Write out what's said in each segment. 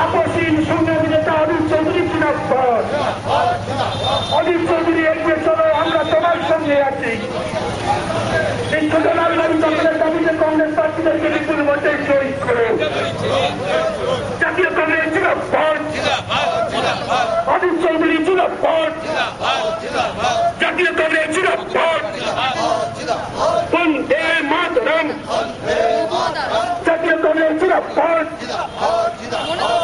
আপসহীন সংগ্রামী নেতা অধীর চৌধুরী জিন্দাবাদ। অধীর চৌধুরী এগিয়ে চলো, আমরা তোমার সঙ্গে আছি। এই ছোট নারী দখলের দাবিতে কংগ্রেস প্রার্থীদেরকে বিপুল ভোটে জয়ী করো। জাতীয় কংগ্রেস জিন্দাবাদ। অধীর চৌধুরী জিন্দাবাদ। জাতীয় কংগ্রেস জিন্দাবাদ। বন্দে মাতরম। জাতীয় কংগ্রেস জিন্দাবাদ।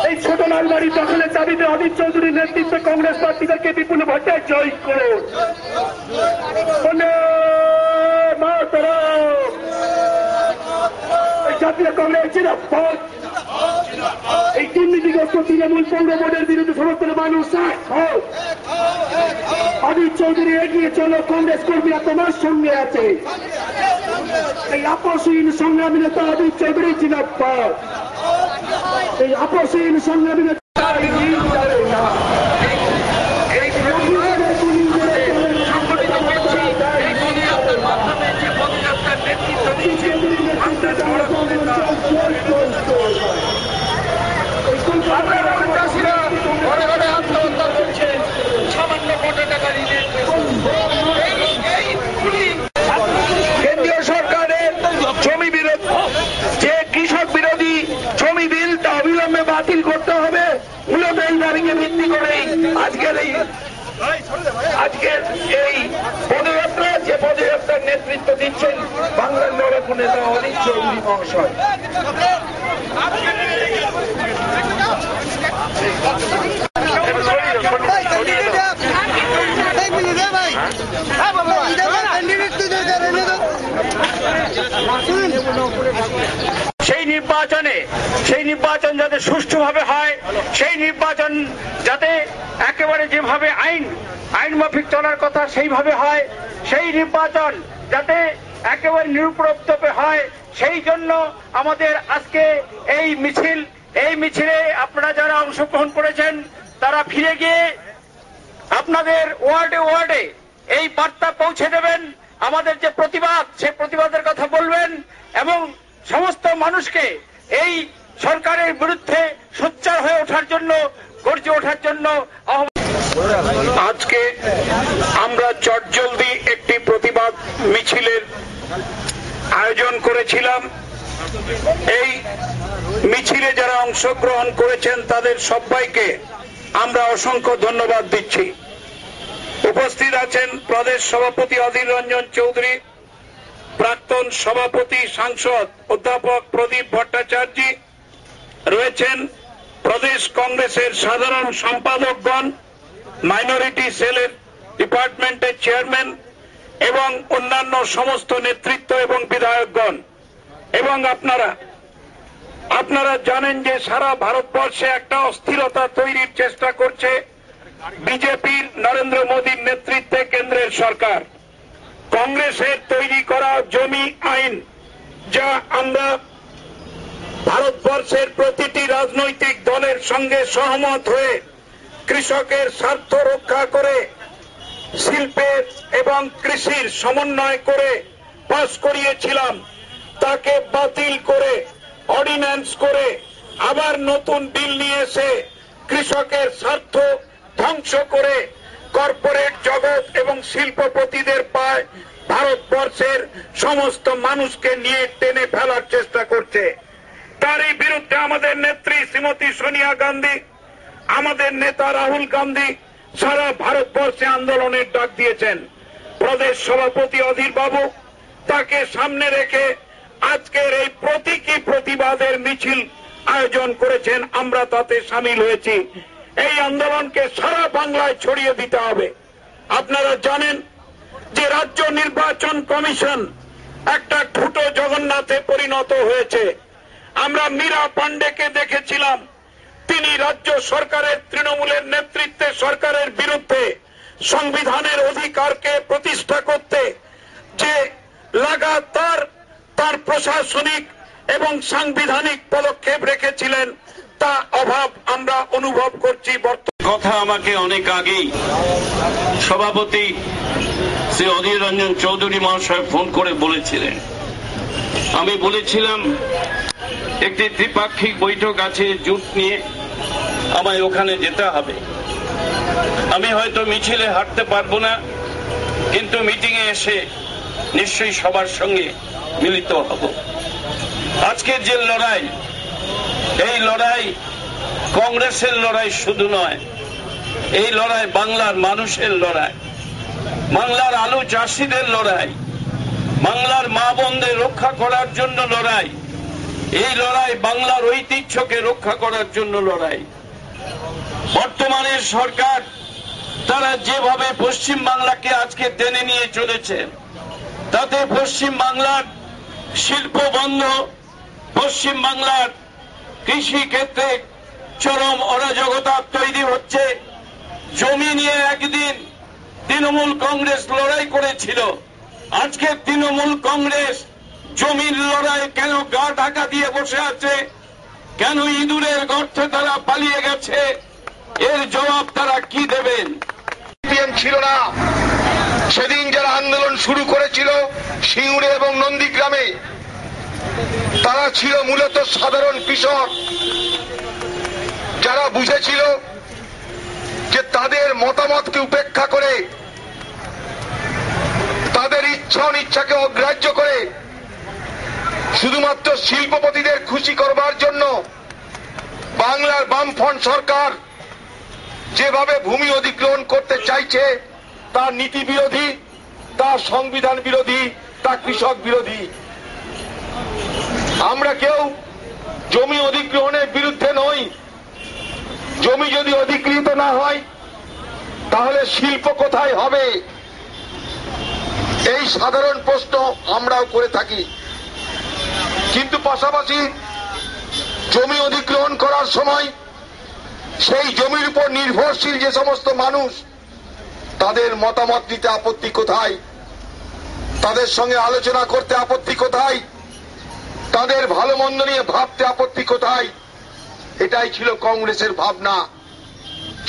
এই ছোট লালবাড়ি দখলের দাবিতে অধীর চৌধুরীর নেতৃত্বে কংগ্রেস প্রার্থীদেরকে বিপুল ভোটে জয়ী করুন। জাতীয় কংগ্রেস জিন্দাবাদ। এই দুর্নীতিগ্রস্ত তৃণমূল পৌর বোর্ডের বিরুদ্ধে সমস্ত মানুষ অধীর চৌধুরী এগিয়ে চলো, কংগ্রেস কর্মীরা তোমার সঙ্গে আছে। এই আপসহীন সংগ্রামী নেতা অধীর চৌধুরী জিন্দাবাদ। এই আপসহীন সংগ্রামী নেতা কেন্দ্রীয় সরকারের জমি বিরোধী যে কৃষক বিরোধী জমি বিল তা অবিলম্বে বাতিল করতে হবে। মূলত এই দাবিকে ভিত্তি করেই আজকের এই পদযাত্রা, যে পদযাত্রার নেতৃত্ব দিচ্ছেন বাংলার লড়াকু নেতা অধীর চৌধুরী মহাশয়। সেই নির্বাচন যাতে সুষ্ঠুভাবে হয়, সেই নির্বাচন যাতে একেবারে যেভাবে আইন মাফিক চলার কথা সেইভাবে হয়, সেই নির্বাচন যাতে একেবারে নিরপেক্ষ হয়, সেই জন্য আমাদের আজকে এই মিছিলে আপনারা যারা অংশগ্রহণ করেছেন তারা ফিরে গিয়ে আপনাদের ওয়ার্ডে এই বার্তা পৌঁছে দেবেন। আমাদের যে প্রতিবাদ, সেই প্রতিবাদের কথা বলবেন এবং সমস্ত মানুষকে এই সরকারের বিরুদ্ধে সোচ্চার হয়ে ওঠার জন্য, গর্জে ওঠার জন্য আজকে আমরা চটজলদি একটি প্রতিবাদ মিছিলের আয়োজন করেছিলাম। এই মিছিলে যারা অংশগ্রহণ করেছেন তাদের সবাইকে আমরা অসংখ্য ধন্যবাদ দিচ্ছি। উপস্থিত আছেন প্রদেশ সভাপতি অধীর রঞ্জন চৌধুরী, প্রাক্তন সভাপতি সাংসদ অধ্যাপক প্রদীপ ভট্টাচার্য, রয়েছেন প্রদেশ কংগ্রেসের সাধারণ সম্পাদকগণ, মাইনরিটি সেলের ডিপার্টমেন্টের চেয়ারম্যান এবং অন্যান্য সমস্ত নেতৃত্ব এবং বিধায়কগণ। এবং আপনারা জানেন যে সারা ভারতবর্ষে একটা অস্থিরতা তৈরির চেষ্টা করছে বিজেপির নরেন্দ্র মোদীর নেতৃত্বে কেন্দ্রের সরকার। কংগ্রেসের তৈরি করা জমি আইন, যা আমরা ভারতবর্ষের প্রতিটি রাজনৈতিক দলের সঙ্গে সহমত হয়ে কৃষকের স্বার্থ রক্ষা করে শিল্পের এবং কৃষির সমন্বয় করে পাস করিয়েছিলাম, তাকে বাতিল করে অর্ডিন্যান্স করে আবার নতুন বিল নিয়ে এসে কৃষকের স্বার্থ ধ্বংস করে কর্পোরেট জগৎ এবং শিল্পপতিদের পায় ভারতবর্ষের সমস্ত মানুষকে নিয়ে টেনে ফেলার চেষ্টা করছে। তারই বিরুদ্ধে আমাদের নেত্রী শ্রীমতী সোনিয়া গান্ধী, আমাদের নেতা রাহুল গান্ধী সারা ভারতবর্ষে আন্দোলনের ডাক দিয়েছেন। প্রদেশ সভাপতি অধীর বাবু তাকে সামনে রেখে আজকের এই প্রতীকী প্রতিবাদের মিছিল আয়োজন করেছেন, আমরা তাতে সামিল হয়েছি। এই আন্দোলনকে সারা বাংলায় ছড়িয়ে দিতে হবে। আপনারা জানেন যে রাজ্য নির্বাচন কমিশন একটা ঠুটো জগন্নাথে পরিণত হয়েছে। আমরা মীরা পান্ডেকে দেখেছিলাম, তিনি রাজ্য সরকারের তৃণমূলের নেতৃত্বে সরকারের বিরুদ্ধে সংবিধানের অধিকারকে প্রতিষ্ঠা করতে যে লাগাতার তার প্রশাসনিক এবং সাংবিধানিক পদক্ষেপ রেখেছিলেন, তা অভাব আমরা অনুভব করছি। কথা আমাকে অনেক আগেই সভাপতি শ্রী অধীর রঞ্জন চৌধুরী মহাশয় ফোন করে বলেছিলেন। আমি বলেছিলাম একটি ত্রিপাক্ষিক বৈঠক আছে জোট নিয়ে, আমায় ওখানে যেতে হবে। আমি হয়তো মিছিলে হাঁটতে পারবো না, কিন্তু মিটিংয়ে এসে নিশ্চয়ই সবার সঙ্গে মিলিত হব। আজকের যে লড়াই, এই লড়াই কংগ্রেসের লড়াই শুধু নয়, এই লড়াই বাংলার মানুষের লড়াই, বাংলার আলু চাষিদের লড়াই, বাংলার মা বোনদের রক্ষা করার জন্য লড়াই, এই লড়াই বাংলার ঐতিহ্যকে রক্ষা করার জন্য লড়াই। বর্তমানের সরকার তারা যেভাবে পশ্চিম বাংলাকে আজকে টেনে নিয়ে চলেছে, তাতে পশ্চিম বাংলার শিল্প বন্ধ, পশ্চিম বাংলার কৃষি ক্ষেত্রে চরম অরাজকতা তৈরি হচ্ছে। জমি নিয়ে একদিন তৃণমূল কংগ্রেস লড়াই করেছিল, আজকে তৃণমূল কংগ্রেস জমির লড়াই কেন গা ঢাকা দিয়ে বসে আছে, কেন ইঁদুরের গর্তে তারা পালিয়ে গেছে, এর জবাব তারা কি দেবেন? ছিল না সেদিন যারা আন্দোলন শুরু করেছিল সিঙ্গুরে এবং নন্দীগ্রামে, তারা ছিল মূলত সাধারণ কৃষক, যারা বুঝেছিল যে তাদের মতামতকে উপেক্ষা করে, তাদের ইচ্ছা অনিচ্ছাকে অগ্রাহ্য করে শুধুমাত্র শিল্পপতিদের খুশি করবার জন্য বাংলার বামফ্রন্ট সরকার যেভাবে ভূমি অধিগ্রহণ করতে চাইছে, তার নীতি বিরোধী, তার সংবিধান বিরোধী, তা কৃষক বিরোধী। আমরা কেউ জমি অধিগ্রহণের বিরুদ্ধে নই। জমি যদি অধিকৃত না হয় তাহলে শিল্প কোথায় হবে, এই সাধারণ প্রশ্ন আমরাও করে থাকি। কিন্তু পাশাপাশি জমি অধিগ্রহণ করার সময় সেই জমির উপর নির্ভরশীল যে সমস্ত মানুষ, তাদের মতামত নিতে আপত্তি কোথায়, তাদের সঙ্গে আলোচনা করতে আপত্তি কোথায়, তাদের ভালো মন্দ নিয়ে ভাবতে আপত্তি কোথায়, এটাই ছিল কংগ্রেসের ভাবনা।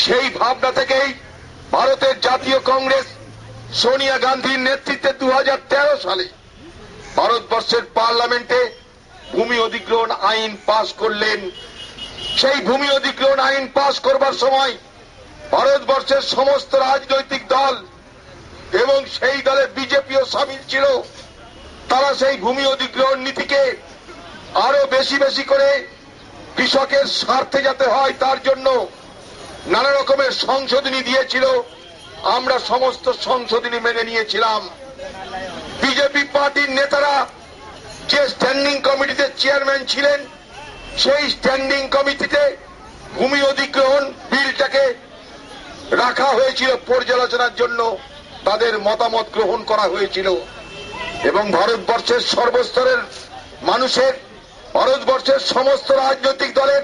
সেই ভাবনা থেকেই ভারতের জাতীয় কংগ্রেস সোনিয়া গান্ধীর নেতৃত্বে 2013 সালে ভারতবর্ষের পার্লামেন্টে ভূমি অধিগ্রহণ আইন পাশ করলেন। সেই ভূমি অধিগ্রহণ আইন পাশ করবার সময় ভারতবর্ষের সমস্ত রাজনৈতিক দল এবং সেই দলে বিজেপিও সামিল ছিল। তারা সেই ভূমি অধিগ্রহণ নীতিকে আরো বেশি বেশি করে কৃষকের স্বার্থে যাতে হয় তার জন্য নানা রকমের সংশোধনী দিয়েছিল। আমরা সমস্ত সংশোধনী মেনে নিয়েছিলাম। বিজেপি পার্টির নেতারা যে স্ট্যান্ডিং কমিটিতে চেয়ারম্যান ছিলেন, সেই স্ট্যান্ডিং কমিটিতে ভূমি অধিগ্রহণ বিলটাকে রাখা হয়েছিল পর্যালোচনার জন্য, তাদের মতামত গ্রহণ করা হয়েছিল এবং ভারতবর্ষের সর্বস্তরের মানুষের, ভারতবর্ষের সমস্ত রাজনৈতিক দলের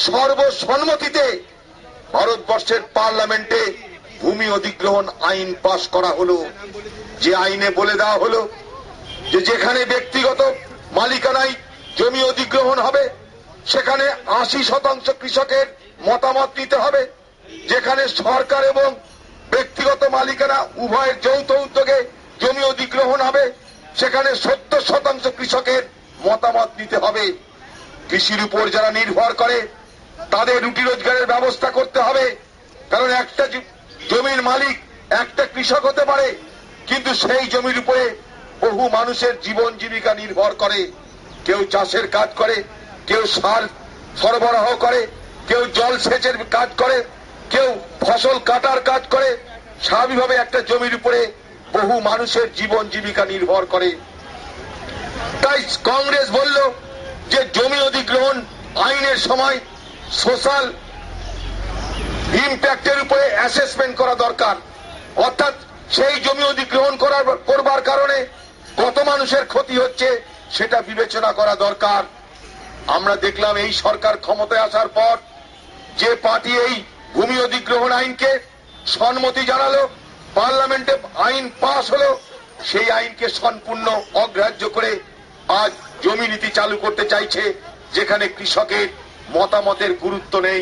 সর্বসম্মতিতে ভারতবর্ষের পার্লামেন্টে ভূমি অধিগ্রহণ আইন পাশ করা হলো। যে আইনে বলে দেওয়া হলো যে যেখানে ব্যক্তিগত মালিকানায় জমি অধিগ্রহণ হবে সেখানে 80% কৃষকের মতামত নিতে হবে, যেখানে সরকার এবং ব্যক্তিগত মালিকানা উভয়ের যৌথ উদ্যোগে জমি অধিগ্রহণ হবে সেখানে 70% কৃষকের মতামত নিতে হবে। কৃষির উপর যারা নির্ভর করে তাদের রুটি রোজগারের ব্যবস্থা করতে হবে, কারণ একটা জমির মালিক একটা কৃষক হতে পারে, কিন্তু সেই জমির উপরে বহু মানুষের জীবন জীবিকা নির্ভর করে। কেউ চাষের কাজ করে, কেউ সার সরবরাহ করে, কেউ জল সেচের কাজ করে, কেউ ফসল কাটার কাজ করে। স্বাভাবিকভাবে একটা জমির উপরে বহু মানুষের জীবন জীবিকা নির্ভর করে। তাই কংগ্রেস বলল যে জমি অধিগ্রহণ আইনের সময় সোশ্যাল ইম্প্যাক্টের উপরে অ্যাসেসমেন্ট করা দরকার, অর্থাৎ সেই জমি অধিগ্রহণ করবার কারণে কত মানুষের ক্ষতি হচ্ছে সেটা বিবেচনা করা দরকার। আমরা দেখলাম এই সরকার ক্ষমতায় আসার পর যে পার্টি এই ভূমি অধিগ্রহণ আইনকে সম্মতি জানালো, পার্লামেন্টে আইন পাস হলো, সেই আইনকে সম্পূর্ণ অগ্রাহ্য করে আজ জমি নীতি চালু করতে চাইছে, যেখানে কৃষকের মতামতের গুরুত্ব নেই।